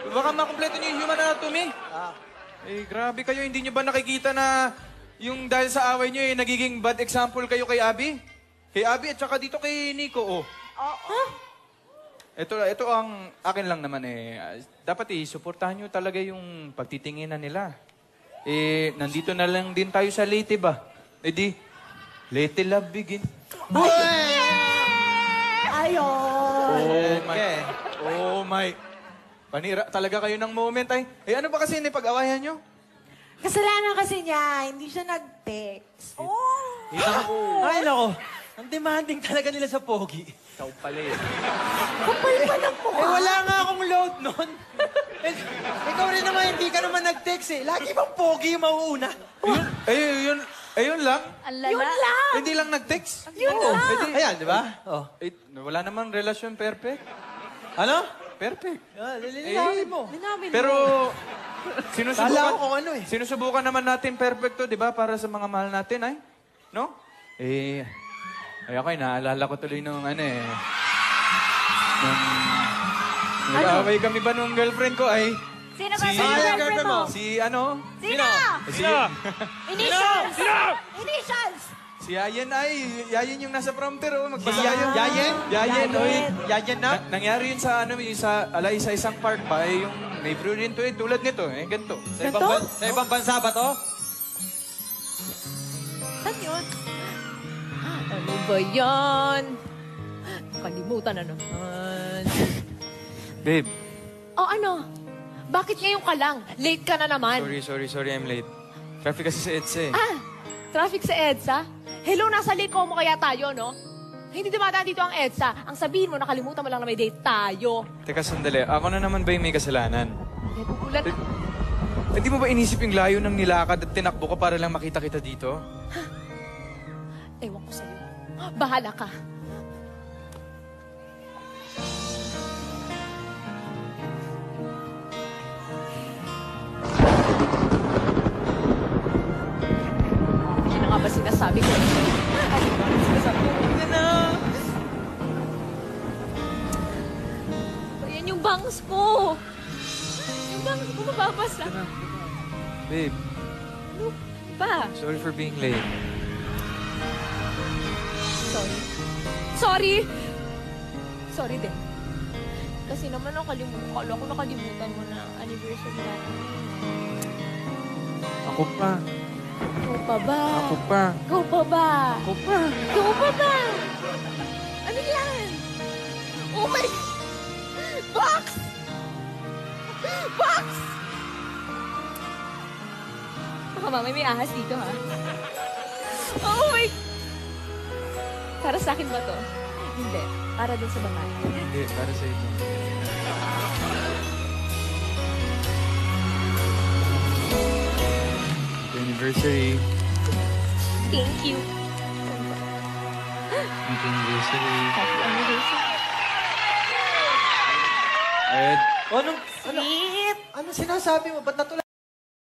Baka makumpleto niyo yung human anatomy. Eh, grabe kayo. Hindi niyo ba nakikita na yung dahil sa away niyo, nagiging bad example kayo kay Abby? Kay Abby at saka dito kay Nico, oh. Oo. Ito ang akin lang naman eh. Dapat suportahan niyo talaga yung pagtitinginan nila. Eh, nandito na lang din tayo sa Leyte ba? Eh di, Leyte love begin. Ayun. Oh my. Panira talaga kayo ng moment ay. Eh ano ba kasi pag-awayan niyo? Kasalanan kasi niya, hindi siya nag-text. Ay, nako. Ang demanding talaga nila sa pogi. Ikaw pala eh. Kapal pa ng mukha. Eh, wala nga akong load nun. Eh, ikaw rin naman, hindi ka naman nag-text eh. Lagi bang pogi yung mauuna? Ayun lang. Yun lang. Hindi lang nag-text. Yun lang. Ayan, di ba? Oh. Eh, wala namang relasyon perfect. Ano? Perfect. Lilinawin mo. Pero, Kala ko kung ano eh. sinusubukan naman natin perfecto, di ba? Para sa mga mahal natin, ay? No? Eh, ay ako, naalala ko tuloy nung nag-away kami ba nung girlfriend ko, ay? Sino ba sa girlfriend mo? Sino? Initials! Initials! Si Yayen ay, Yayen yung nasa prompter, oh. Magbasa Yayen? Yayen? Yayen, oy. Yayan na? Nangyari yun sa, sa isang park ba, eh, yung neighbor rin to, eh, tulad nito, eh, ganito. Sa ibang bansa ba to? Saan yun? Ano ba yan? Kalimutan na naman. Babe, O ano? Bakit ngayon ka lang? Late ka na naman. sorry, I'm late. Traffic kasi sa EDSA, eh. Traffic sa EDSA? Hello, nasa late mo kaya tayo, no? Hindi dumadaan dito ang EDSA. Ang sabihin mo, nakalimutan mo lang na may date tayo. Teka, sandali. Ako na naman ba yung may kasalanan? Eh, pupulat. Hindi mo ba inisip yung layo ng nilakad at tinakbo ko para lang makita kita dito? Ewan ko sa'yo. Bahala ka. Ano nga ba sinasabi ko? Ano nga ba sinasabi ko? Ayan yung bangs ko. Yung bangs ko mababasa. Babe, Ano ba? sorry for being late. Sorry. Sorry! Sorry din. Kasi naman akala ko nakalimutan mo na anniversary natin. Ako pa. Ikaw pa ba? Ako pa. Ikaw pa ba? Ako pa. Ikaw pa ba? Ano yan? Oh my... Box! Box! Baka mamay may ahas dito, ha? Oh my... Para sa akin ba to? Hindi. Para din sa babae. Hindi, para sa ito. Happy anniversary. Thank you. Happy anniversary. Happy anniversary. Ed. Ano sinasabi mo? Ba't natulad?